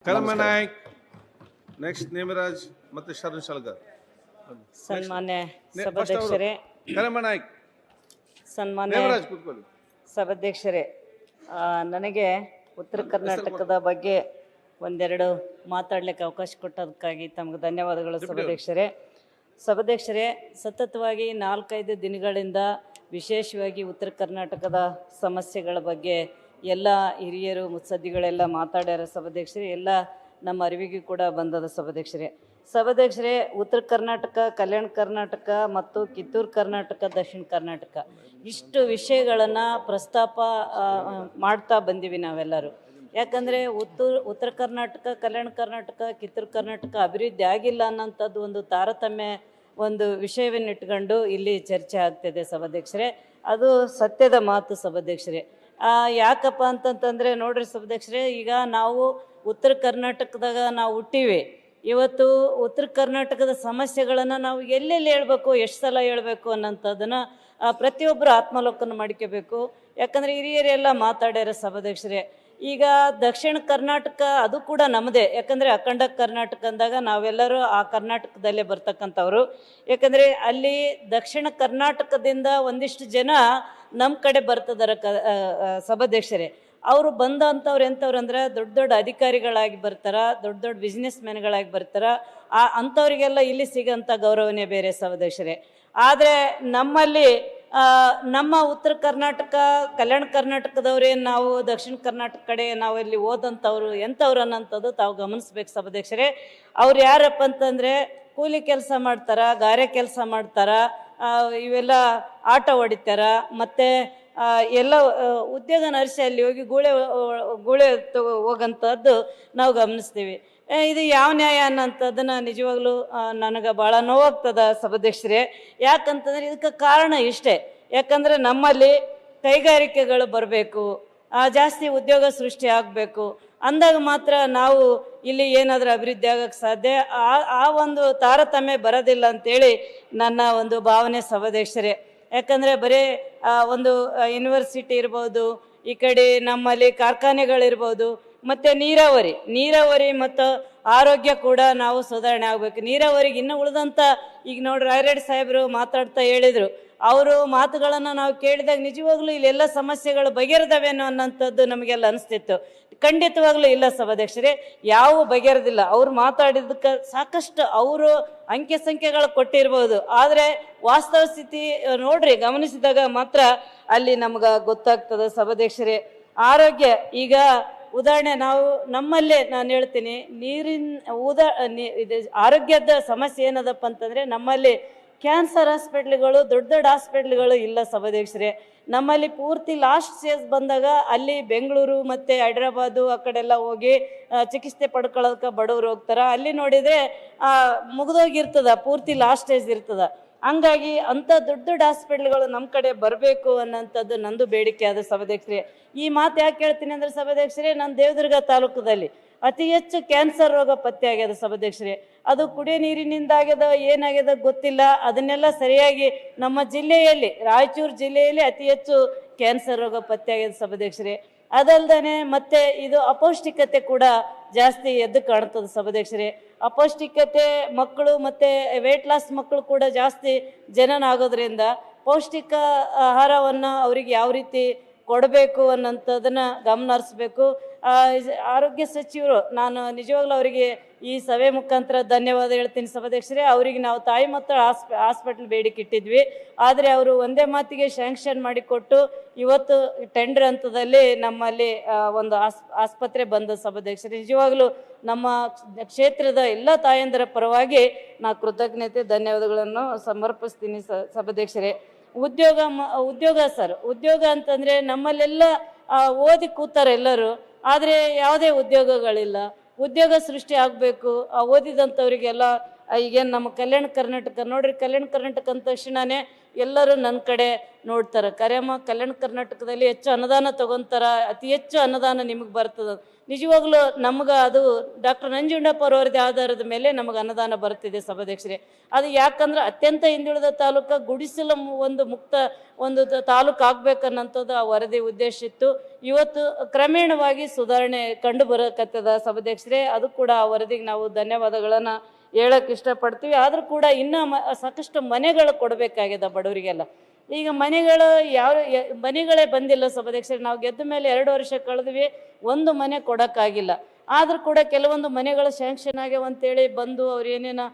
ಕರಮ Naik, next Nemaraj ಮತ್ತೆ ಶರಣ್ ಶಲ್ಗರ್. ಸನ್ಮಾನ್ಯ ಸಭಾಧ್ಯಕ್ಷರೇ, ಕರಮ ನಾಯ್ಕ್, ಸನ್ಮಾನ್ಯ ನೇಮರಾಜ್ ಕೂತ್ಕೊಳ್ಳಿ. ಸಭಾಧ್ಯಕ್ಷರೇ, ನನಗೆ ಉತ್ತರ ಕರ್ನಾಟಕದ ಬಗ್ಗೆ ಒಂದೆರಡು ಮಾತಾಡ್ಲಿಕ್ಕೆ ಅವಕಾಶ ಕೊಟ್ಟದಕ್ಕಾಗಿ ತಮಗೆ ಧನ್ಯವಾದಗಳು ಸಭಾಧ್ಯಕ್ಷರೇ. ಸತತವಾಗಿ 4-5 ದಿನಗಳಿಂದ ವಿಶೇಷವಾಗಿ ಉತ್ತರ ಕರ್ನಾಟಕದ ಸಮಸ್ಯೆಗಳ ಬಗ್ಗೆ ಎಲ್ಲ ಹಿರಿಯರು ಮುತ್ಸದ್ದಿಗಳೆಲ್ಲ ಮಾತಾಡ್ಯಾರ ಸಭಾಧ್ಯಕ್ಷರೇ. ಎಲ್ಲ ನಮ್ಮ ಅರಿವಿಗೂ ಕೂಡ ಬಂದದ ಸಭಾಧ್ಯಕ್ಷರೇ. ಉತ್ತರ ಕರ್ನಾಟಕ, ಕಲ್ಯಾಣ ಕರ್ನಾಟಕ ಮತ್ತು ಕಿತ್ತೂರು ಕರ್ನಾಟಕ, ದಕ್ಷಿಣ ಕರ್ನಾಟಕ ಇಷ್ಟು ವಿಷಯಗಳನ್ನು ಪ್ರಸ್ತಾಪ ಮಾಡ್ತಾ ಬಂದೀವಿ ನಾವೆಲ್ಲರೂ. ಯಾಕಂದರೆ ಉತ್ತರ ಕರ್ನಾಟಕ, ಕಲ್ಯಾಣ ಕರ್ನಾಟಕ, ಕಿತ್ತೂರು ಕರ್ನಾಟಕ ಅಭಿವೃದ್ಧಿ ಆಗಿಲ್ಲ ಅನ್ನೋಂಥದ್ದು ಒಂದು ತಾರತಮ್ಯ ಒಂದು ವಿಷಯವನ್ನು ಇಟ್ಕೊಂಡು ಇಲ್ಲಿ ಚರ್ಚೆ ಆಗ್ತಿದೆ ಸಭಾಧ್ಯಕ್ಷರೇ. ಅದು ಸತ್ಯದ ಮಾತು ಸಭಾಧ್ಯಕ್ಷರೇ. ಯಾಕಪ್ಪ ಅಂತಂತಂದರೆ ನೋಡ್ರಿ ಸಭಾಧ್ಯಕ್ಷರೇ, ಈಗ ನಾವು ಉತ್ತರ ಕರ್ನಾಟಕದಾಗ ನಾವು ಹುಟ್ಟಿವಿ. ಇವತ್ತು ಉತ್ತರ ಕರ್ನಾಟಕದ ಸಮಸ್ಯೆಗಳನ್ನು ನಾವು ಎಲ್ಲೆಲ್ಲಿ ಹೇಳ್ಬೇಕು, ಎಷ್ಟು ಸಲ ಹೇಳ್ಬೇಕು ಅನ್ನೋಂಥದ್ದನ್ನು ಪ್ರತಿಯೊಬ್ಬರು ಆತ್ಮಲೋಕನ ಮಾಡ್ಕೋಬೇಕು. ಯಾಕಂದರೆ ಹಿರಿಯರೆಲ್ಲ ಮಾತಾಡ್ಯಾರ ಸಭಾಧ್ಯಕ್ಷರೇ. ಈಗ ದಕ್ಷಿಣ ಕರ್ನಾಟಕ ಅದು ಕೂಡ ನಮ್ಮದೇ. ಯಾಕಂದರೆ ಅಖಂಡ ಕರ್ನಾಟಕ ಅಂದಾಗ ನಾವೆಲ್ಲರೂ ಆ ಕರ್ನಾಟಕದಲ್ಲೇ ಬರ್ತಕ್ಕಂಥವ್ರು. ಯಾಕಂದರೆ ಅಲ್ಲಿ ದಕ್ಷಿಣ ಕರ್ನಾಟಕದಿಂದ ಒಂದಿಷ್ಟು ಜನ ನಮ್ಮ ಕಡೆ ಬರ್ತದಾರ ಸಭಾಧ್ಯಕ್ಷರೇ. ಅವರು ಬಂದಂಥವ್ರು ಎಂಥವ್ರು ಅಂದ್ರೆ ದೊಡ್ಡ ದೊಡ್ಡ ಅಧಿಕಾರಿಗಳಾಗಿ ಬರ್ತಾರ, ದೊಡ್ಡ ದೊಡ್ಡ ಬಿಸ್ನೆಸ್ ಮ್ಯಾನ್ಗಳಾಗಿ ಬರ್ತಾರ. ಅಂಥವ್ರಿಗೆಲ್ಲ ಇಲ್ಲಿ ಸಿಗೋಂಥ ಗೌರವನೇ ಬೇರೆ ಸಭಾಧ್ಯಕ್ಷರೇ. ಆದರೆ ನಮ್ಮಲ್ಲಿ ನಮ್ಮ ಉತ್ತರ ಕರ್ನಾಟಕ, ಕಲ್ಯಾಣ ಕರ್ನಾಟಕದವ್ರೇನು ನಾವು ದಕ್ಷಿಣ ಕರ್ನಾಟಕ ಕಡೆ ನಾವಲ್ಲಿ ಓದಂಥವ್ರು ಎಂಥವ್ರು ಅನ್ನೋಂಥದ್ದು ತಾವು ಗಮನಿಸ್ಬೇಕು ಸಭಾಧ್ಯಕ್ಷರೇ. ಅವ್ರು ಯಾರಪ್ಪ ಅಂತಂದರೆ ಕೂಲಿ ಕೆಲಸ ಮಾಡ್ತಾರ, ಗಾರೆ ಕೆಲಸ ಮಾಡ್ತಾರ, ಇವೆಲ್ಲ ಆಟ ಹೊಡಿತಾರ, ಮತ್ತು ಎಲ್ಲ ಉದ್ಯೋಗ ನರ್ಸಿ ಅಲ್ಲಿ ಹೋಗಿ ಗೂಳೆ ಹೋಗೋಂಥದ್ದು ನಾವು ಗಮನಿಸ್ತೀವಿ. ಇದು ಯಾವ ನ್ಯಾಯ ಅನ್ನೋಂಥದ್ದನ್ನು ನಿಜವಾಗ್ಲೂ ನನಗೆ ಭಾಳ ನೋವಾಗ್ತದೆ ಸಭಾಧ್ಯಕ್ಷರೇ. ಯಾಕಂತಂದರೆ ಇದಕ್ಕೆ ಕಾರಣ ಇಷ್ಟೇ. ಯಾಕಂದರೆ ನಮ್ಮಲ್ಲಿ ಕೈಗಾರಿಕೆಗಳು ಬರಬೇಕು, ಜಾಸ್ತಿ ಉದ್ಯೋಗ ಸೃಷ್ಟಿ ಆಗಬೇಕು ಅಂದಾಗ ಮಾತ್ರ ನಾವು ಇಲ್ಲಿ ಏನಾದರೂ ಅಭಿವೃದ್ಧಿ ಆಗೋಕ್ಕೆ ಸಾಧ್ಯ. ಆ ಒಂದು ತಾರತಮ್ಯ ಬರೋದಿಲ್ಲ ಅಂತೇಳಿ ನನ್ನ ಒಂದು ಭಾವನೆ ಸಭಾಧ್ಯಕ್ಷರೇ. ಯಾಕಂದರೆ ಬರೀ ಒಂದು ಯೂನಿವರ್ಸಿಟಿ ಇರ್ಬೋದು, ಈ ಕಡೆ ನಮ್ಮಲ್ಲಿ ಕಾರ್ಖಾನೆಗಳಿರ್ಬೋದು, ಮತ್ತು ನೀರಾವರಿ ಮತ್ತು ಆರೋಗ್ಯ ಕೂಡ ನಾವು ಸುಧಾರಣೆ ಆಗಬೇಕು. ನೀರಾವರಿಗೆ ಇನ್ನೂ ಉಳಿದಂಥ ಈಗ ನೋಡ್ರಿ ರಾಯರೆಡ್ಡಿ ಸಾಹೇಬರು ಮಾತಾಡ್ತಾ ಹೇಳಿದರು. ಅವರು ಮಾತುಗಳನ್ನು ನಾವು ಕೇಳಿದಾಗ ನಿಜವಾಗ್ಲೂ ಇಲ್ಲೆಲ್ಲ ಸಮಸ್ಯೆಗಳು ಬಗೆಹರಿದವೇನೋ ಅನ್ನೋಂಥದ್ದು ನಮಗೆಲ್ಲ ಅನಿಸ್ತಿತ್ತು. ಖಂಡಿತವಾಗ್ಲೂ ಇಲ್ಲ ಸಭಾಧ್ಯಕ್ಷರೇ, ಯಾವ ಬಗೆಹರಿದಿಲ್ಲ. ಅವ್ರು ಮಾತಾಡಿದ್ದಕ್ಕೆ ಸಾಕಷ್ಟು ಅವರು ಅಂಕೆ ಸಂಖ್ಯೆಗಳು ಕೊಟ್ಟಿರ್ಬೋದು, ಆದರೆ ವಾಸ್ತವ ಸ್ಥಿತಿ ನೋಡ್ರಿ ಗಮನಿಸಿದಾಗ ಮಾತ್ರ ಅಲ್ಲಿ ನಮ್ಗೆ ಗೊತ್ತಾಗ್ತದೆ ಸಭಾಧ್ಯಕ್ಷರೇ. ಆರೋಗ್ಯ ಈಗ ಉದಾಹರಣೆ ನಾವು ನಮ್ಮಲ್ಲೇ ನಾನು ಹೇಳ್ತೀನಿ, ಇದು ಆರೋಗ್ಯದ ಸಮಸ್ಯೆ ಏನದಪ್ಪ ಅಂತಂದರೆ ನಮ್ಮಲ್ಲಿ ಕ್ಯಾನ್ಸರ್ ಹಾಸ್ಪಿಟ್ಲ್ಗಳು, ದೊಡ್ಡ ದೊಡ್ಡ ಹಾಸ್ಪಿಟ್ಲ್ಗಳು ಇಲ್ಲ ಸಭಾಧ್ಯಕ್ಷರೇ. ನಮ್ಮಲ್ಲಿ ಪೂರ್ತಿ ಲಾಸ್ಟ್ ಸ್ಟೇಜ್ ಬಂದಾಗ ಅಲ್ಲಿ ಬೆಂಗಳೂರು ಮತ್ತು ಹೈದ್ರಾಬಾದು ಆ ಕಡೆಲ್ಲ ಹೋಗಿ ಚಿಕಿತ್ಸೆ ಪಡ್ಕೊಳ್ಳೋದಕ್ಕೆ ಬಡವರು ಹೋಗ್ತಾರೆ. ಅಲ್ಲಿ ನೋಡಿದರೆ ಮುಗಿದೋಗಿರ್ತದ, ಪೂರ್ತಿ ಲಾಸ್ಟ್ ಸ್ಟೇಜ್ ಇರ್ತದ. ಹಂಗಾಗಿ ಅಂಥ ದೊಡ್ಡ ದೊಡ್ಡ ಹಾಸ್ಪಿಟ್ಲ್ಗಳು ನಮ್ಮ ಕಡೆ ಬರಬೇಕು ಅನ್ನೋಂಥದ್ದು ನಂದು ಬೇಡಿಕೆ ಆದ ಸಭಾಧ್ಯಕ್ಷರೇ. ಈ ಮಾತು ಯಾಕೆ ಹೇಳ್ತೀನಿ ಅಂದರೆ ಸಭಾಧ್ಯಕ್ಷರೇ, ನಾನು ದೇವದುರ್ಗ ತಾಲೂಕದಲ್ಲಿ ಅತಿ ಹೆಚ್ಚು ಕ್ಯಾನ್ಸರ್ ರೋಗ ಪತ್ತೆ ಆಗ್ಯದ ಸಭಾಧ್ಯಕ್ಷರೇ. ಅದು ಕುಡಿಯೋ ನೀರಿನಿಂದ ಏನಾಗ್ಯದ ಗೊತ್ತಿಲ್ಲ. ಅದನ್ನೆಲ್ಲ ಸರಿಯಾಗಿ ನಮ್ಮ ಜಿಲ್ಲೆಯಲ್ಲಿ, ರಾಯಚೂರು ಜಿಲ್ಲೆಯಲ್ಲಿ ಅತಿ ಹೆಚ್ಚು ಕ್ಯಾನ್ಸರ್ ರೋಗ ಪತ್ತೆ ಆಗ್ಯದ ಸಭಾಧ್ಯಕ್ಷರೇ. ಅದಲ್ದೇ ಮತ್ತೆ ಇದು ಅಪೌಷ್ಟಿಕತೆ ಕೂಡ ಜಾಸ್ತಿ ಎದ್ದು ಕಾಣ್ತದೆ ಸಭಾಧ್ಯಕ್ಷರೇ. ಅಪೌಷ್ಟಿಕತೆ ಮಕ್ಕಳು ಮತ್ತು ವೇಟ್ ಲಾಸ್ ಮಕ್ಕಳು ಕೂಡ ಜಾಸ್ತಿ ಜನನ ಆಗೋದ್ರಿಂದ ಪೌಷ್ಟಿಕ ಆಹಾರವನ್ನು ಅವರಿಗೆ ಯಾವ ರೀತಿ ಕೊಡಬೇಕು ಅನ್ನೋಂಥದ್ದನ್ನು ಗಮನ ಹರಿಸ್ಬೇಕು. ಆರೋಗ್ಯ ಸಚಿವರು, ನಾನು ನಿಜವಾಗ್ಲೂ ಅವರಿಗೆ ಈ ಸಭೆ ಮುಖಾಂತರ ಧನ್ಯವಾದ ಹೇಳ್ತೀನಿ ಸಭಾಧ್ಯಕ್ಷರೇ. ಅವರಿಗೆ ನಾವು ತಾಯಿ ಮಕ್ಕಳ ಹಾಸ್ಪಿಟ್ಲ್ ಬೇಡಿಕೆ ಇಟ್ಟಿದ್ವಿ, ಆದರೆ ಅವರು ಒಂದೇ ಮಾತಿಗೆ ಸ್ಯಾಂಕ್ಷನ್ ಮಾಡಿಕೊಟ್ಟು ಇವತ್ತು ಟೆಂಡರ್ ಹಂತದಲ್ಲಿ ನಮ್ಮಲ್ಲಿ ಒಂದು ಆಸ್ಪತ್ರೆ ಬಂದ ಸಭಾಧ್ಯಕ್ಷರೇ. ನಿಜವಾಗ್ಲೂ ನಮ್ಮ ಕ್ಷೇತ್ರದ ಎಲ್ಲ ತಾಯಂದಿರ ಪರವಾಗಿ ನಾ ಕೃತಜ್ಞತೆ ಧನ್ಯವಾದಗಳನ್ನು ಸಮರ್ಪಿಸ್ತೀನಿ ಸಭಾಧ್ಯಕ್ಷರೇ. ಉದ್ಯೋಗ ಅಂತಂದರೆ ನಮ್ಮಲ್ಲೆಲ್ಲ ಓದಿ ಕೂತಾರೆ ಎಲ್ಲರೂ, ಆದರೆ ಯಾವುದೇ ಉದ್ಯೋಗಗಳಿಲ್ಲ. ಉದ್ಯೋಗ ಸೃಷ್ಟಿ ಆಗಬೇಕು, ಓದಿದಂಥವರಿಗೆಲ್ಲ ಈಗೇನು ನಮ್ಮ ಕಲ್ಯಾಣ ಕರ್ನಾಟಕ ನೋಡ್ರಿ, ಕಲ್ಯಾಣ ಕರ್ನಾಟಕ ಅಂದ ತಕ್ಷಣನೇ ಎಲ್ಲರೂ ನನ್ನ ಕಡೆ ನೋಡ್ತಾರೆ. ಕರೆಯಮ್ಮ ಕಲ್ಯಾಣ ಕರ್ನಾಟಕದಲ್ಲಿ ಹೆಚ್ಚು ಅನುದಾನ ತಗೊತಾರ, ಅತಿ ಹೆಚ್ಚು ಅನುದಾನ ನಿಮಗೆ ಬರ್ತದೆ. ನಿಜವಾಗ್ಲೂ ನಮ್ಗೆ ಅದು ಡಾಕ್ಟರ್ ನಂಜುಂಡಪ್ಪ ಅವರದೇ ಆಧಾರದ ಮೇಲೆ ನಮಗೆ ಅನುದಾನ ಬರ್ತಿದೆ ಸಭಾಧ್ಯಕ್ಷರೇ. ಅದು ಯಾಕಂದ್ರೆ ಅತ್ಯಂತ ಹಿಂದುಳಿದ ತಾಲೂಕು ಗುಡಿಸಲು ಒಂದು ಮುಕ್ತ ಒಂದು ತಾಲೂಕು ಆಗ್ಬೇಕನ್ನೋಂಥದ್ದು ಆ ವರದಿ ಉದ್ದೇಶ ಇತ್ತು. ಇವತ್ತು ಕ್ರಮೇಣವಾಗಿ ಸುಧಾರಣೆ ಕಂಡು ಬರಕತ್ತದ ಸಭಾಧ್ಯಕ್ಷರೇ. ಅದು ಕೂಡ ಆ ವರದಿಗೆ ನಾವು ಧನ್ಯವಾದಗಳನ್ನು ಹೇಳಕ್ಕೆ ಇಷ್ಟಪಡ್ತೀವಿ. ಆದರೂ ಕೂಡ ಇನ್ನೂ ಸಾಕಷ್ಟು ಮನೆಗಳು ಕೊಡಬೇಕಾಗಿದೆ ಬಡವರಿಗೆಲ್ಲ. ಈಗ ಮನೆಗಳು ಮನೆಗಳೇ ಬಂದಿಲ್ಲ ಸಭಾಧ್ಯಕ್ಷರೇ. ನಾವು ಗೆದ್ದ ಮೇಲೆ 2 ವರ್ಷ ಕಳೆದ್ವಿ, ಒಂದು ಮನೆ ಕೊಡೋಕ್ಕಾಗಿಲ್ಲ. ಆದರೂ ಕೂಡ ಕೆಲವೊಂದು ಮನೆಗಳು ಸ್ಯಾಂಕ್ಷನ್ ಆಗ್ಯಾವ ಅಂತೇಳಿ ಬಂದು ಅವ್ರು ಏನೇನು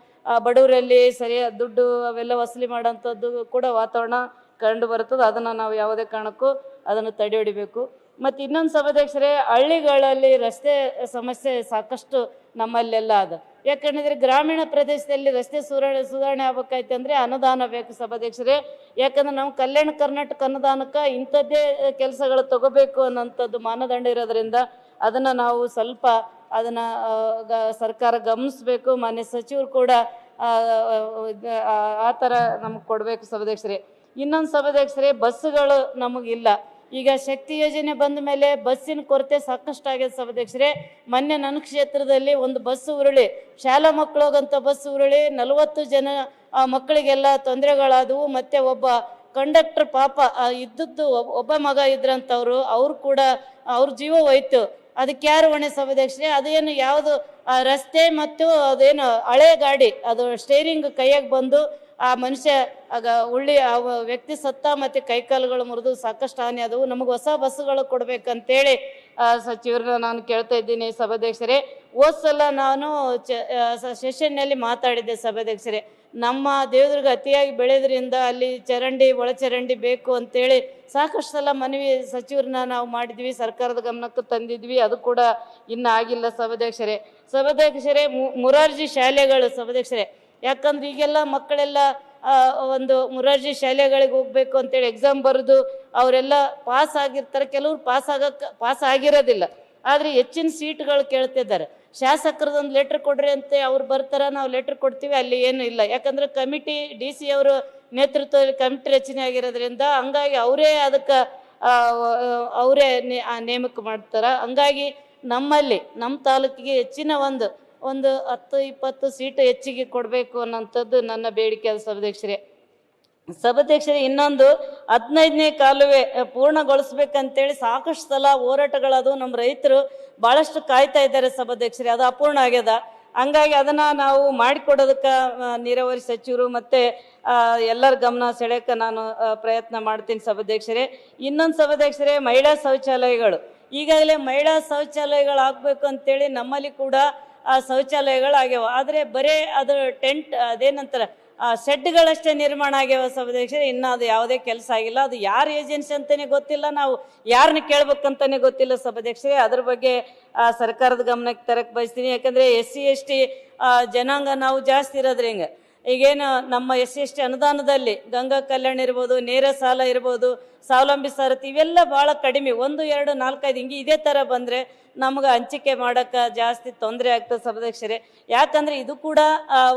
ಬಡವರಲ್ಲಿ ಸರಿಯಾದ ದುಡ್ಡು ಅವೆಲ್ಲ ವಸೂಲಿ ಮಾಡೋಂಥದ್ದು ಕೂಡ ವಾತಾವರಣ ಕಂಡು ಬರ್ತದೆ. ಅದನ್ನು ನಾವು ಯಾವುದೇ ಕಾರಣಕ್ಕೂ ಅದನ್ನು ತಡೆ ಹಿಡಿಬೇಕು. ಮತ್ತು ಇನ್ನೊಂದು ಸಭಾಧ್ಯಕ್ಷರೇ, ಹಳ್ಳಿಗಳಲ್ಲಿ ರಸ್ತೆ ಸಮಸ್ಯೆ ಸಾಕಷ್ಟು ನಮ್ಮಲ್ಲೆಲ್ಲ ಅದು. ಯಾಕಂದರೆ ಗ್ರಾಮೀಣ ಪ್ರದೇಶದಲ್ಲಿ ರಸ್ತೆ ಸುಧಾರಣೆ ಆಗ್ಬೇಕಾಯ್ತು ಅಂದರೆ ಅನುದಾನ ಬೇಕು ಸಭಾಧ್ಯಕ್ಷರೇ. ಯಾಕಂದ್ರೆ ನಾವು ಕಲ್ಯಾಣ ಕರ್ನಾಟಕ ಅನುದಾನಕ್ಕೆ ಇಂಥದ್ದೇ ಕೆಲಸಗಳು ತಗೋಬೇಕು ಅನ್ನೋಂಥದ್ದು ಮಾನದಂಡ ಇರೋದ್ರಿಂದ ಅದನ್ನು ನಾವು ಸ್ವಲ್ಪ ಅದನ್ನು ಸರ್ಕಾರ ಗಮನಿಸಬೇಕು. ಮಾನ್ಯ ಸಚಿವರು ಕೂಡ ಆ ಥರ ನಮಗೆ ಕೊಡಬೇಕು ಸಭಾಧ್ಯಕ್ಷರೇ. ಇನ್ನೊಂದು ಸಭಾಧ್ಯಕ್ಷರೇ, ಬಸ್ಸುಗಳು ನಮಗಿಲ್ಲ. ಈಗ ಶಕ್ತಿ ಯೋಜನೆ ಬಂದ ಮೇಲೆ ಬಸ್ಸಿನ ಕೊರತೆ ಸಾಕಷ್ಟು ಆಗಿದೆ ಸಭಾಧ್ಯಕ್ಷರೇ. ಮೊನ್ನೆ ನನ್ನ ಕ್ಷೇತ್ರದಲ್ಲಿ ಒಂದು ಬಸ್ ಉರುಳಿ, ಶಾಲಾ ಮಕ್ಕಳು ಹೋಗಂಥ ಬಸ್ ಉರುಳಿ 40 ಜನ ಮಕ್ಕಳಿಗೆಲ್ಲ ತೊಂದರೆಗಳಾದವು. ಮತ್ತು ಒಬ್ಬ ಕಂಡಕ್ಟರ್ ಪಾಪ ಇದ್ದದ್ದು ಒಬ್ಬ ಮಗ ಇದ್ರಂಥವ್ರು, ಅವ್ರು ಕೂಡ ಅವ್ರ ಜೀವ ಹೋಯ್ತು. ಅದಕ್ಕೆ ಯಾರು ಹೊಣೆ ಸಭಾಧ್ಯಕ್ಷರೇ? ಅದೇನು ಯಾವುದು ರಸ್ತೆ ಮತ್ತು ಅದೇನು ಹಳೆ ಗಾಡಿ ಅದು ಸ್ಟೇರಿಂಗ್ ಕೈಯಾಗಿ ಬಂದು ಆ ಮನುಷ್ಯ ಆಗ ಆ ವ್ಯಕ್ತಿ ಸತ್ತ, ಮತ್ತು ಕೈಕಾಲುಗಳು ಮುರಿದು ಸಾಕಷ್ಟು ಹಾನಿ ಆದವು. ನಮಗೆ ಹೊಸ ಬಸ್ಸುಗಳು ಕೊಡ್ಬೇಕಂತೇಳಿ ಸಚಿವರನ್ನ ನಾನು ಕೇಳ್ತಾ ಇದ್ದೀನಿ ಸಭಾಧ್ಯಕ್ಷರೇ. ಹೋದ್ಸಲ ನಾನು ಸೆಷನ್ನಲ್ಲಿ ಮಾತಾಡಿದ್ದೆ ಸಭಾಧ್ಯಕ್ಷರೇ. ನಮ್ಮ ದೇವದುರ್ಗ ಅತಿಯಾಗಿ ಬೆಳೆದ್ರಿಂದ ಅಲ್ಲಿ ಚರಂಡಿ ಒಳಚರಂಡಿ ಬೇಕು ಅಂತೇಳಿ ಸಾಕಷ್ಟು ಸಲ ಮನವಿ ಸಚಿವರನ್ನ ನಾವು ಮಾಡಿದ್ವಿ, ಸರ್ಕಾರದ ಗಮನಕ್ಕೆ ತಂದಿದ್ವಿ. ಅದು ಕೂಡ ಇನ್ನೂ ಆಗಿಲ್ಲ ಸಭಾಧ್ಯಕ್ಷರೇ. ಮುರಾರ್ಜಿ ಶಾಲೆಗಳು ಸಭಾಧ್ಯಕ್ಷರೇ, ಯಾಕಂದ್ರೆ ಈಗೆಲ್ಲ ಮಕ್ಕಳೆಲ್ಲ ಒಂದು ಮುರಾರ್ಜಿ ಶಾಲೆಗಳಿಗೆ ಹೋಗ್ಬೇಕು ಅಂತೇಳಿ ಎಕ್ಸಾಮ್ ಬರೆದು ಅವರೆಲ್ಲ ಪಾಸ್ ಆಗಿರ್ತಾರೆ. ಕೆಲವ್ರು ಪಾಸ್ ಆಗಿರೋದಿಲ್ಲ, ಆದರೆ ಹೆಚ್ಚಿನ ಸೀಟ್ಗಳು ಕೇಳ್ತಿದ್ದಾರೆ. ಶಾಸಕರದೊಂದು ಲೆಟ್ರ್ ಕೊಡ್ರಿ ಅಂತ ಅವ್ರು ಬರ್ತಾರೆ, ನಾವು ಲೆಟ್ರ್ ಕೊಡ್ತೀವಿ, ಅಲ್ಲಿ ಏನು ಇಲ್ಲ. ಯಾಕಂದ್ರೆ ಕಮಿಟಿ DC ಅವರು ನೇತೃತ್ವದಲ್ಲಿ ಕಮಿಟಿ ರಚನೆ ಆಗಿರೋದ್ರಿಂದ ಹಂಗಾಗಿ ಅವರೇ ಅದಕ್ಕೆ ಅವರೇ ನೇಮಕ ಮಾಡ್ತಾರೆ. ಹಂಗಾಗಿ ನಮ್ಮಲ್ಲಿ ನಮ್ಮ ತಾಲೂಕಿಗೆ ಹೆಚ್ಚಿನ ಒಂದು 10-20 ಸೀಟು ಹೆಚ್ಚಿಗೆ ಕೊಡಬೇಕು ಅನ್ನೋಂಥದ್ದು ನನ್ನ ಬೇಡಿಕೆ ಅದು ಸಭಾಧ್ಯಕ್ಷರೇ. ಇನ್ನೊಂದು 15ನೇ ಕಾಲುವೆ ಪೂರ್ಣಗೊಳಿಸ್ಬೇಕಂತೇಳಿ ಸಾಕಷ್ಟು ಸಲ ಹೋರಾಟಗಳದು. ನಮ್ಮ ರೈತರು ಭಾಳಷ್ಟು ಕಾಯ್ತಾ ಇದ್ದಾರೆ ಸಭಾಧ್ಯಕ್ಷರೇ, ಅದು ಅಪೂರ್ಣ ಆಗ್ಯದ. ಹಂಗಾಗಿ ಅದನ್ನು ನಾವು ಮಾಡಿಕೊಡೋದಕ್ಕೆ ನೀರಾವರಿ ಸಚಿವರು ಮತ್ತು ಎಲ್ಲರ ಗಮನ ಸೆಳೆಯೋಕ್ಕೆ ನಾನು ಪ್ರಯತ್ನ ಮಾಡ್ತೀನಿ ಸಭಾಧ್ಯಕ್ಷರೇ. ಇನ್ನೊಂದು ಸಭಾಧ್ಯಕ್ಷರೇ, ಮಹಿಳಾ ಶೌಚಾಲಯಗಳು ಈಗಾಗಲೇ ಮಹಿಳಾ ಶೌಚಾಲಯಗಳು ಆಗಬೇಕು ಅಂತೇಳಿ ನಮ್ಮಲ್ಲಿ ಕೂಡ ಶೌಚಾಲಯಗಳಾಗ್ಯಾವ. ಆದರೆ ಬರೀ ಅದು ಟೆಂಟ್ ಅದೇನಂತಾರೆ ಶೆಡ್ಗಳಷ್ಟೇ ನಿರ್ಮಾಣ ಆಗ್ಯಾವ ಸಭಾಧ್ಯಕ್ಷರೇ. ಇನ್ನು ಅದು ಯಾವುದೇ ಕೆಲಸ ಆಗಿಲ್ಲ. ಅದು ಯಾರು ಏಜೆನ್ಸಿ ಅಂತಲೇ ಗೊತ್ತಿಲ್ಲ, ನಾವು ಯಾರನ್ನ ಕೇಳ್ಬೇಕಂತಲೇ ಗೊತ್ತಿಲ್ಲ ಸಭಾಧ್ಯಕ್ಷರೇ. ಅದ್ರ ಬಗ್ಗೆ ಸರ್ಕಾರದ ಗಮನಕ್ಕೆ ತರಕ್ಕೆ ಬಯಸ್ತೀನಿ. ಯಾಕಂದರೆ SC ST ಜನಾಂಗ ನಾವು ಜಾಸ್ತಿ ಇರೋದ್ರಿಂದ ಈಗೇನು ನಮ್ಮ SC ST ಅನುದಾನದಲ್ಲಿ ಗಂಗಾ ಕಲ್ಯಾಣ ಇರ್ಬೋದು, ನೇರ ಸಾಲ ಇರ್ಬೋದು, ಸ್ವಾವಲಂಬಿ ಸಾರಥಿ ಇವೆಲ್ಲ ಭಾಳ ಕಡಿಮೆ. 1, 2, 4, 5 ಹಿಂಗೆ ಇದೇ ಥರ ಬಂದರೆ ನಮ್ಗೆ ಹಂಚಿಕೆ ಮಾಡೋಕ್ಕೆ ಜಾಸ್ತಿ ತೊಂದರೆ ಆಗ್ತದೆ ಸಭಾಧ್ಯಕ್ಷರೇ. ಯಾಕಂದರೆ ಇದು ಕೂಡ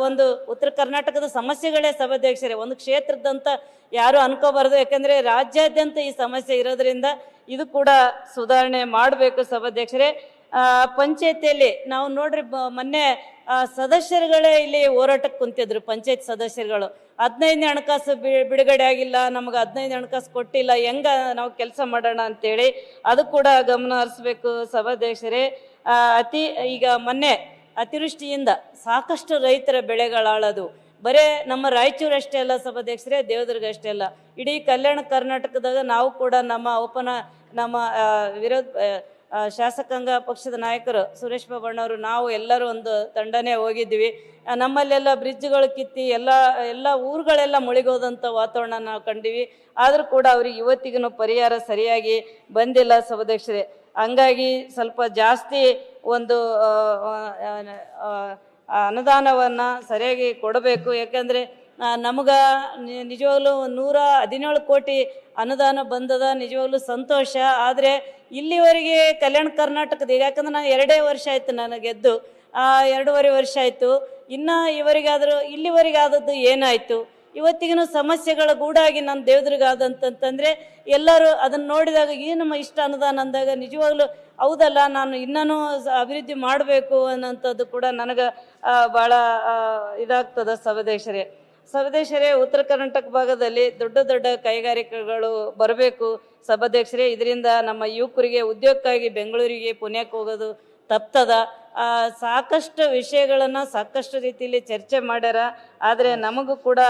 ಒಂದು ಉತ್ತರ ಕರ್ನಾಟಕದ ಸಮಸ್ಯೆಗಳೇ ಸಭಾಧ್ಯಕ್ಷರೇ, ಒಂದು ಕ್ಷೇತ್ರದಂತ ಯಾರು ಅನ್ಕೋಬಾರ್ದು. ಯಾಕಂದರೆ ರಾಜ್ಯಾದ್ಯಂತ ಈ ಸಮಸ್ಯೆ ಇರೋದ್ರಿಂದ ಇದು ಕೂಡ ಸುಧಾರಣೆ ಮಾಡಬೇಕು ಸಭಾಧ್ಯಕ್ಷರೇ. ಪಂಚಾಯತಿಯಲ್ಲಿ ನಾವು ನೋಡ್ರಿ ಮೊನ್ನೆ ಸದಸ್ಯರುಗಳೇ ಇಲ್ಲಿ ಹೋರಾಟಕ್ಕೆ ಕುಂತಿದ್ರು. ಪಂಚಾಯತ್ ಸದಸ್ಯರುಗಳು 15ನೇ ಹಣಕಾಸು ಬಿಡುಗಡೆ ಆಗಿಲ್ಲ, ನಮಗೆ 15 ಹಣಕಾಸು ಕೊಟ್ಟಿಲ್ಲ, ಹೆಂಗ ನಾವು ಕೆಲಸ ಮಾಡೋಣ ಅಂತೇಳಿ ಅದು ಕೂಡ ಗಮನ ಹರಿಸ್ಬೇಕು ಸಭಾಧ್ಯಕ್ಷರೇ. ಈಗ ಮೊನ್ನೆ ಅತಿವೃಷ್ಟಿಯಿಂದ ಸಾಕಷ್ಟು ರೈತರ ಬೆಳೆಗಳಾಳದು. ಬರೇ ನಮ್ಮ ರಾಯಚೂರು ಅಷ್ಟೇ ಅಲ್ಲ ಸಭಾಧ್ಯಕ್ಷರೇ, ದೇವದುರ್ಗ ಅಷ್ಟೇ ಅಲ್ಲ, ಇಡೀ ಕಲ್ಯಾಣ ಕರ್ನಾಟಕದಾಗ ನಾವು ಕೂಡ ನಮ್ಮ ಶಾಸಕಾಂಗ ಪಕ್ಷದ ನಾಯಕರು ಸುರೇಶ್ ಬಾಬಣ್ಣವರು ನಾವು ಎಲ್ಲರೂ ಒಂದು ತಂಡನೇ ಹೋಗಿದ್ವಿ. ನಮ್ಮಲ್ಲೆಲ್ಲ ಬ್ರಿಡ್ಜ್ಗಳು ಕಿತ್ತಿ ಎಲ್ಲ ಊರುಗಳೆಲ್ಲ ಮುಳುಗೋದಂಥ ವಾತಾವರಣ ನಾವು ಕಂಡಿವಿ. ಆದರೂ ಕೂಡ ಅವ್ರಿಗೆ ಇವತ್ತಿಗೂ ಪರಿಹಾರ ಸರಿಯಾಗಿ ಬಂದಿಲ್ಲ ಸಭಾಧ್ಯಕ್ಷರೇ. ಹಂಗಾಗಿ ಸ್ವಲ್ಪ ಜಾಸ್ತಿ ಒಂದು ಅನುದಾನವನ್ನು ಸರಿಯಾಗಿ ಕೊಡಬೇಕು. ಯಾಕಂದರೆ ನಮಗೆ ನಿಜವಾಗ್ಲೂ 117 ಕೋಟಿ ಅನುದಾನ ಬಂದದ, ನಿಜವಾಗ್ಲೂ ಸಂತೋಷ. ಆದರೆ ಇಲ್ಲಿವರೆಗೆ ಕಲ್ಯಾಣ ಕರ್ನಾಟಕದ ಯಾಕಂದ್ರೆ ನಾನು 2 ವರ್ಷ ಆಯಿತು ನನಗೆ ಗೆದ್ದು, 2.5 ವರ್ಷ ಆಯಿತು. ಇನ್ನು ಇಲ್ಲಿವರೆಗಾದದ್ದು ಏನಾಯಿತು? ಇವತ್ತಿಗೂ ಸಮಸ್ಯೆಗಳ ಗೂಡಾಗಿ ನಾನು ದೇವದುರ್ಗಾದಂತಂತಂದರೆ ಎಲ್ಲರೂ ಅದನ್ನು ನೋಡಿದಾಗ ಏನಮ್ಮ ಇಷ್ಟ ಅನುದಾನ ಅಂದಾಗ ನಿಜವಾಗ್ಲೂ ಹೌದಲ್ಲ, ನಾನು ಇನ್ನೂ ಅಭಿವೃದ್ಧಿ ಮಾಡಬೇಕು ಅನ್ನೋಂಥದ್ದು ಕೂಡ ನನಗೆ ಭಾಳ ಇದಾಗ್ತದೆ. ಸಭಾಧ್ಯಕ್ಷರೇ, ಉತ್ತರ ಕರ್ನಾಟಕ ಭಾಗದಲ್ಲಿ ದೊಡ್ಡ ದೊಡ್ಡ ಕೈಗಾರಿಕೆಗಳು ಬರಬೇಕು ಸಭಾಧ್ಯಕ್ಷರೇ. ಇದರಿಂದ ನಮ್ಮ ಯುವಕರಿಗೆ ಉದ್ಯೋಗಕ್ಕಾಗಿ ಬೆಂಗಳೂರಿಗೆ ಪುಣ್ಯಕ್ಕೆ ಹೋಗೋದು ತಪ್ತದ. ಸಾಕಷ್ಟು ವಿಷಯಗಳನ್ನು ಸಾಕಷ್ಟು ರೀತಿಯಲ್ಲಿ ಚರ್ಚೆ ಮಾಡ್ಯಾರ. ಆದರೆ ನಮಗೂ ಕೂಡ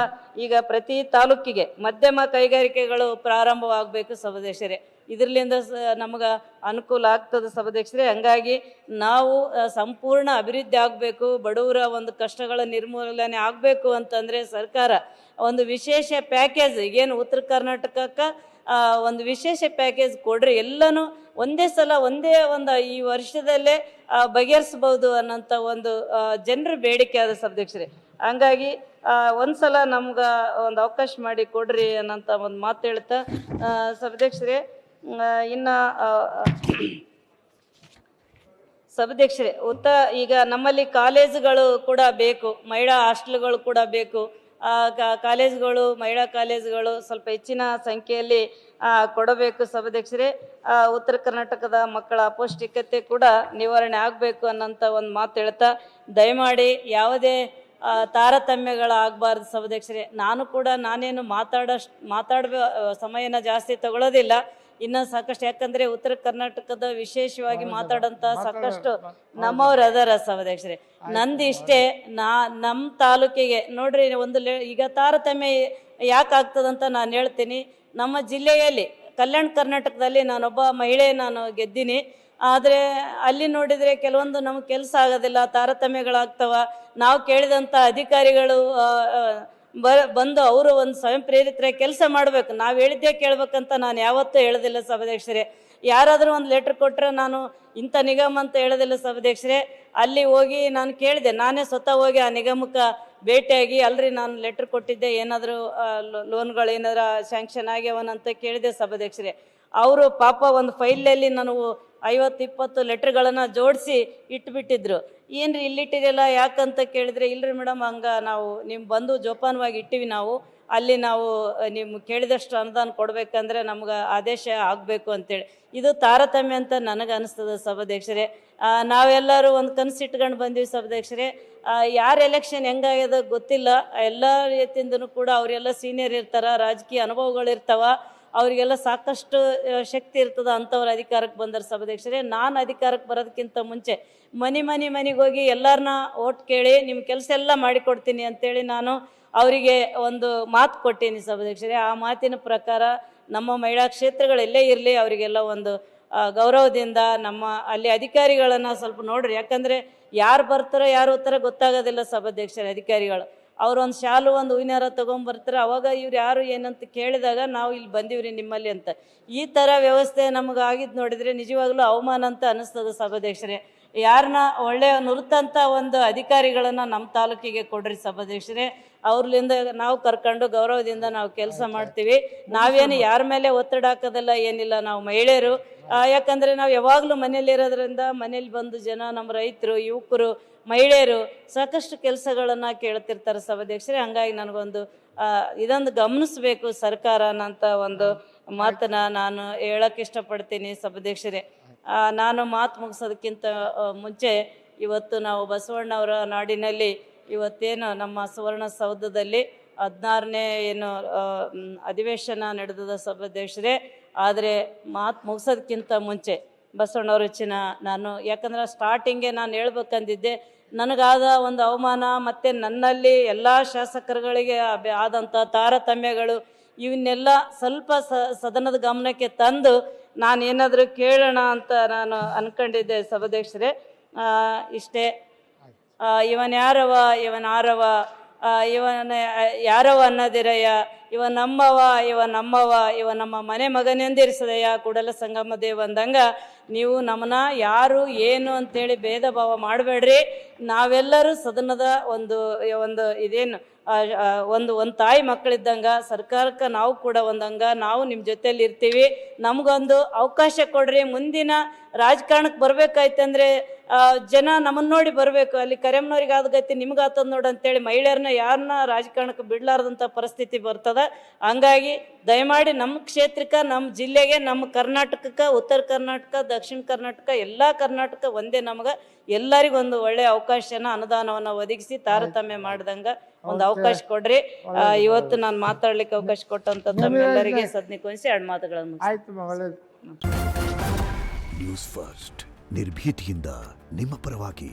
ಈಗ ಪ್ರತಿ ತಾಲೂಕಿಗೆ ಮಧ್ಯಮ ಕೈಗಾರಿಕೆಗಳು ಪ್ರಾರಂಭವಾಗಬೇಕು ಸಭಾಧ್ಯಕ್ಷರೇ. ಇದರಿಂದ ನಮಗೆ ಅನುಕೂಲ ಆಗ್ತದೆ ಸಭಾಧ್ಯಕ್ಷರೇ. ಹಂಗಾಗಿ ನಾವು ಸಂಪೂರ್ಣ ಅಭಿವೃದ್ಧಿ ಆಗಬೇಕು, ಬಡವರ ಒಂದು ಕಷ್ಟಗಳ ನಿರ್ಮೂಲನೆ ಆಗಬೇಕು ಅಂತಂದರೆ ಸರ್ಕಾರ ಒಂದು ವಿಶೇಷ ಪ್ಯಾಕೇಜ್, ಈಗೇನು ಉತ್ತರ ಕರ್ನಾಟಕಕ್ಕೆ ಒಂದು ವಿಶೇಷ ಪ್ಯಾಕೇಜ್ ಕೊಡ್ರಿ, ಎಲ್ಲನೂ ಒಂದೇ ಸಲ ಈ ವರ್ಷದಲ್ಲೇ ಬಗೆಹರಿಸ್ಬೋದು ಅನ್ನೋಂಥ ಒಂದು ಜನರ ಬೇಡಿಕೆ ಆದ ಸಭಾಧ್ಯಕ್ಷರೇ. ಹಂಗಾಗಿ ಒಂದ್ಸಲ ನಮ್ಗೆ ಒಂದು ಅವಕಾಶ ಮಾಡಿ ಕೊಡ್ರಿ ಅನ್ನೋಂಥ ಒಂದು ಮಾತು ಹೇಳ್ತಾ ಸಭಾಧ್ಯಕ್ಷರೇ, ಇನ್ನು ಸಭಾಧ್ಯಕ್ಷರೇ ಈಗ ನಮ್ಮಲ್ಲಿ ಕಾಲೇಜುಗಳು ಕೂಡ ಬೇಕು, ಮಹಿಳಾ ಹಾಸ್ಟೆಲ್ಗಳು ಕೂಡ ಬೇಕು. ಕಾಲೇಜುಗಳು, ಮಹಿಳಾ ಕಾಲೇಜುಗಳು ಸ್ವಲ್ಪ ಹೆಚ್ಚಿನ ಸಂಖ್ಯೆಯಲ್ಲಿ ಕೊಡಬೇಕು ಸಭಾಧ್ಯಕ್ಷರೇ. ಉತ್ತರ ಕರ್ನಾಟಕದ ಮಕ್ಕಳ ಅಪೌಷ್ಟಿಕತೆ ಕೂಡ ನಿವಾರಣೆ ಆಗಬೇಕು ಅನ್ನೋಂಥ ಒಂದು ಮಾತು ಹೇಳ್ತಾ, ದಯಮಾಡಿ ಯಾವುದೇ ತಾರತಮ್ಯಗಳಾಗಬಾರ್ದು ಸಭಾಧ್ಯಕ್ಷರೇ. ನಾನೇನು ಮಾತಾಡೋ ಸಮಯನ ಜಾಸ್ತಿ ತಗೊಳ್ಳೋದಿಲ್ಲ, ಇನ್ನೂ ಸಾಕಷ್ಟು, ಯಾಕಂದರೆ ಉತ್ತರ ಕರ್ನಾಟಕದ ವಿಶೇಷವಾಗಿ ಮಾತಾಡೋಂಥ ಸಾಕಷ್ಟು ನಮ್ಮವ್ರು ಅದಾರ ಸಭಾಧ್ಯಕ್ಷರೇ. ನಂದು ಇಷ್ಟೇ, ನಮ್ಮ ತಾಲೂಕಿಗೆ ನೋಡ್ರಿ ಈಗ ತಾರತಮ್ಯ ಯಾಕೆ ಆಗ್ತದಂತ ನಾನು ಹೇಳ್ತೀನಿ. ನಮ್ಮ ಜಿಲ್ಲೆಯಲ್ಲಿ ಕಲ್ಯಾಣ ಕರ್ನಾಟಕದಲ್ಲಿ ನಾನೊಬ್ಬ ಮಹಿಳೆ, ನಾನು ಗೆದ್ದೀನಿ. ಆದರೆ ಅಲ್ಲಿ ನೋಡಿದರೆ ಕೆಲವೊಂದು ನಮಗೆ ಕೆಲಸ ಆಗೋದಿಲ್ಲ, ತಾರತಮ್ಯಗಳಾಗ್ತವ. ನಾವು ಕೇಳಿದಂಥ ಅಧಿಕಾರಿಗಳು ಬಂದು ಅವರು ಒಂದು ಸ್ವಯಂ ಪ್ರೇರಿತರಾಗಿ ಕೆಲಸ ಮಾಡಬೇಕು. ನಾವು ಹೇಳಿದ್ದೇ ಕೇಳಬೇಕಂತ ನಾನು ಯಾವತ್ತೂ ಹೇಳೋದಿಲ್ಲ ಸಭಾಧ್ಯಕ್ಷರೇ. ಯಾರಾದರೂ ಒಂದು ಲೆಟ್ರ್ ಕೊಟ್ಟರೆ ನಾನು ಇಂಥ ನಿಗಮ ಅಂತ ಹೇಳೋದಿಲ್ಲ ಸಭಾಧ್ಯಕ್ಷರೇ. ಅಲ್ಲಿ ಹೋಗಿ ನಾನು ಕೇಳಿದೆ, ನಾನೇ ಸ್ವತಃ ಹೋಗಿ ಆ ನಿಗಮಕ್ಕೆ ಭೇಟಿಯಾಗಿ, ಅಲ್ರಿ ನಾನು ಲೆಟ್ರ್ ಕೊಟ್ಟಿದ್ದೆ, ಏನಾದರೂ ಲೋನ್ಗಳು ಏನಾದ್ರು ಸ್ಯಾಂಕ್ಷನ್ ಆಗ್ಯಾವನಂತ ಕೇಳಿದೆ ಸಭಾಧ್ಯಕ್ಷರೇ. ಅವರು ಪಾಪ ಒಂದು ಫೈಲಲ್ಲಿ ನಾನು 50-20 ಲೆಟ್ರ್ಗಳನ್ನು ಜೋಡಿಸಿ ಇಟ್ಬಿಟ್ಟಿದ್ರು. ಏನ್ರಿ ಇಲ್ಲಿಟ್ಟಿರಲ್ಲ ಯಾಕಂತ ಕೇಳಿದರೆ, ಇಲ್ರಿ ಮೇಡಮ್, ಹಂಗೆ ನಾವು ಬಂದು ಜೋಪಾನವಾಗಿ ಇಟ್ಟಿವಿ, ಅಲ್ಲಿ ನೀವು ಕೇಳಿದಷ್ಟು ಅನುದಾನ ಕೊಡಬೇಕಂದ್ರೆ ನಮ್ಗೆ ಆದೇಶ ಆಗಬೇಕು ಅಂತೇಳಿ. ಇದು ತಾರತಮ್ಯ ಅಂತ ನನಗೆ ಅನಿಸ್ತದೆ ಸಭಾಧ್ಯಕ್ಷರೇ. ನಾವೆಲ್ಲರೂ ಒಂದು ಕನಸಿಟ್ಕೊಂಡು ಬಂದೀವಿ ಸಭಾಧ್ಯಕ್ಷರೇ. ಯಾರ ಎಲೆಕ್ಷನ್ ಹೆಂಗಾಗ್ಯದ ಗೊತ್ತಿಲ್ಲ, ಎಲ್ಲ ರೀತಿಯಿಂದನೂ ಕೂಡ ಅವರೆಲ್ಲ ಸೀನಿಯರ್ ಇರ್ತಾರ, ರಾಜಕೀಯ ಅನುಭವಗಳಿರ್ತಾವ, ಅವರಿಗೆಲ್ಲ ಸಾಕಷ್ಟು ಶಕ್ತಿ ಇರ್ತದೆ. ಅಂಥವ್ರು ಅಧಿಕಾರಕ್ಕೆ ಬಂದರು ಸಭಾಧ್ಯಕ್ಷರೇ. ನಾನು ಅಧಿಕಾರಕ್ಕೆ ಬರೋದಕ್ಕಿಂತ ಮುಂಚೆ ಮನೆಗೆ ಹೋಗಿ ಎಲ್ಲರನ್ನ ಓಟ್ ಕೇಳಿ ನಿಮ್ಮ ಕೆಲಸ ಎಲ್ಲ ಮಾಡಿಕೊಡ್ತೀನಿ ಅಂತೇಳಿ ನಾನು ಅವರಿಗೆ ಒಂದು ಮಾತು ಕೊಟ್ಟೀನಿ ಸಭಾಧ್ಯಕ್ಷರೇ. ಆ ಮಾತಿನ ಪ್ರಕಾರ ನಮ್ಮ ಮಹಿಳಾ ಕ್ಷೇತ್ರಗಳೆಲ್ಲೇ ಇರಲಿ, ಅವರಿಗೆಲ್ಲ ಒಂದು ಗೌರವದಿಂದ ನಮ್ಮ ಅಲ್ಲಿ ಅಧಿಕಾರಿಗಳನ್ನು ಸ್ವಲ್ಪ ನೋಡ್ರಿ. ಯಾಕಂದರೆ ಯಾರು ಬರ್ತಾರೋ ಯಾರು ಹೋಗ್ತಾರೋ ಗೊತ್ತಾಗೋದಿಲ್ಲ ಸಭಾಧ್ಯಕ್ಷರೇ. ಅಧಿಕಾರಿಗಳು ಅವ್ರೊಂದು ಶಾಲು ಒಂದು ಹೂವಿನಾರ ತೊಗೊಂಬರ್ತಾರೆ, ಅವಾಗ ಇವ್ರು ಯಾರು ಏನಂತ ಕೇಳಿದಾಗ ನಾವು ಇಲ್ಲಿ ಬಂದೀವ್ರಿ ನಿಮ್ಮಲ್ಲಿ ಅಂತ. ಈ ಥರ ವ್ಯವಸ್ಥೆ ನಮಗೆ ಆಗಿದ್ದು ನೋಡಿದರೆ ನಿಜವಾಗ್ಲೂ ಅವಮಾನ ಅಂತ ಅನ್ನಿಸ್ತದೆ ಸಭಾಧ್ಯಕ್ಷರೇ. ಯಾರನ್ನ ಒಳ್ಳೆಯ ನುರಿತಂಥ ಒಂದು ಅಧಿಕಾರಿಗಳನ್ನು ನಮ್ಮ ತಾಲೂಕಿಗೆ ಕೊಡ್ರಿ ಸಭಾಧ್ಯಕ್ಷರೇ. ಅವ್ರಲಿಂದ ನಾವು ಕರ್ಕೊಂಡು ಗೌರವದಿಂದ ನಾವು ಕೆಲಸ ಮಾಡ್ತೀವಿ. ನಾವೇನು ಯಾರ ಮೇಲೆ ಒತ್ತಡ ಹಾಕೋದಿಲ್ಲ, ಏನಿಲ್ಲ. ನಾವು ಮಹಿಳೆಯರು, ಯಾಕಂದರೆ ನಾವು ಯಾವಾಗಲೂ ಮನೇಲಿರೋದ್ರಿಂದ ಮನೇಲಿ ಬಂದು ಜನ, ನಮ್ಮ ರೈತರು, ಯುವಕರು, ಮಹಿಳೆಯರು ಸಾಕಷ್ಟು ಕೆಲಸಗಳನ್ನು ಕೇಳ್ತಿರ್ತಾರೆ ಸಭಾಧ್ಯಕ್ಷರೇ. ಹಂಗಾಗಿ ನನಗೊಂದು ಇದೊಂದು ಗಮನಿಸಬೇಕು ಸರ್ಕಾರ ಅನ್ನೋಂಥ ಒಂದು ಮಾತನ್ನು ನಾನು ಹೇಳೋಕ್ಕೆ ಇಷ್ಟಪಡ್ತೀನಿ ಸಭಾಧ್ಯಕ್ಷರೇ. ನಾನು ಮಾತು ಮುಗಿಸೋದಕ್ಕಿಂತ ಮುಂಚೆ ಇವತ್ತು ನಾವು ಬಸವಣ್ಣವರ ನಾಡಿನಲ್ಲಿ ಇವತ್ತೇನು ನಮ್ಮ ಸುವರ್ಣಸೌಧದಲ್ಲಿ 16ನೇ ಏನು ಅಧಿವೇಶನ ನಡೆದ ಸಭಾಧ್ಯಕ್ಷರೇ. ಆದರೆ ಮಾತು ಮುಗಿಸೋದಕ್ಕಿಂತ ಮುಂಚೆ ಬಸವಣ್ಣವ್ರ ಹೆಚ್ಚಿನ ನಾನು, ಯಾಕಂದ್ರೆ ಸ್ಟಾರ್ಟಿಂಗೇ ನಾನು ಹೇಳ್ಬೇಕಂದಿದ್ದೆ, ನನಗಾದ ಒಂದು ಅವಮಾನ ಮತ್ತು ನನ್ನಲ್ಲಿ ಎಲ್ಲ ಶಾಸಕರುಗಳಿಗೆ ಆದಂಥ ತಾರತಮ್ಯಗಳು ಇವನ್ನೆಲ್ಲ ಸ್ವಲ್ಪ ಸದನದ ಗಮನಕ್ಕೆ ತಂದು ನಾನೇನಾದರೂ ಕೇಳೋಣ ಅಂತ ನಾನು ಅಂದ್ಕೊಂಡಿದ್ದೆ ಸಭಾಧ್ಯಕ್ಷರೇ. ಇಷ್ಟೇ. ಇವನಾರವ ಯಾರವ ಅನ್ನದಿರಯ್ಯ, ಇವ ನಮ್ಮವ ಇವ ನಮ್ಮ ಮನೆ ಮಗನೆಂದಿರಿಸದಯ್ಯ ಕೂಡಲ ಸಂಗಮ ದೇವ ಅಂದಂಗ, ನೀವು ನಮ್ಮನ್ನ ಯಾರು ಏನು ಅಂತೇಳಿ ಭೇದ ಭಾವ ಮಾಡಬೇಡ್ರಿ. ನಾವೆಲ್ಲರೂ ಸದನದ ಒಂದು ಇದೇನು ಒಂದು ತಾಯಿ ಮಕ್ಕಳಿದ್ದಂಗೆ ಸರ್ಕಾರಕ್ಕೆ ನಾವು ಕೂಡ ಒಂದಂಗ, ನಾವು ನಿಮ್ಮ ಜೊತೆಯಲ್ಲಿ ಇರ್ತೀವಿ. ನಮಗೊಂದು ಅವಕಾಶ ಕೊಡ್ರಿ. ಮುಂದಿನ ರಾಜಕಾರಣಕ್ಕೆ ಬರಬೇಕಾಯ್ತಂದ್ರೆ ಜನ ನಮ್ಮನ್ನ ನೋಡಿ ಬರಬೇಕು, ಅಲ್ಲಿ ಕರೆಮ್ನವ್ರಿಗೆ ಆದಗೈತಿ ನಿಮ್ಗೆ ಆತದ ನೋಡು ಅಂತೇಳಿ ಮಹಿಳೆಯರನ್ನ ಯಾರನ್ನ ರಾಜಕಾರಣಕ್ಕೆ ಬಿಡ್ಲಾರ್ದಂಥ ಪರಿಸ್ಥಿತಿ ಬರ್ತದ. ಹಂಗಾಗಿ ದಯಮಾಡಿ ನಮ್ಮ ಕ್ಷೇತ್ರಕ್ಕೆ, ನಮ್ಮ ಜಿಲ್ಲೆಗೆ, ನಮ್ಮ ಕರ್ನಾಟಕಕ್ಕೆ, ಉತ್ತರ ಕರ್ನಾಟಕ, ದಕ್ಷಿಣ ಕರ್ನಾಟಕ, ಎಲ್ಲ ಕರ್ನಾಟಕ ಒಂದೇ. ನಮಗೆ ಎಲ್ಲರಿಗೊಂದು ಒಳ್ಳೆಯ ಅವಕಾಶನ, ಅನುದಾನವನ್ನು ಒದಗಿಸಿ ತಾರತಮ್ಯ ಮಾಡ್ದಂಗೆ ಒಂದು ಅವಕಾಶ ಕೊಡ್ರಿ. ಇವತ್ತು ನಾನು ಮಾತಾಡ್ಲಿಕ್ಕೆ ಅವಕಾಶ ಕೊಟ್ಟಂತ ತಮ್ಮೆಲ್ಲರಿಗೆ ಸದ್ನಿಕೊನಿಸಿ 2 ಮಾತುಗಳನ್ನು ನ್ಯೂಸ್ ಫಸ್ಟ್ ನಿರ್ಭೀತಿಯಿಂದ ನಿಮ್ಮ ಪರವಾಗಿ.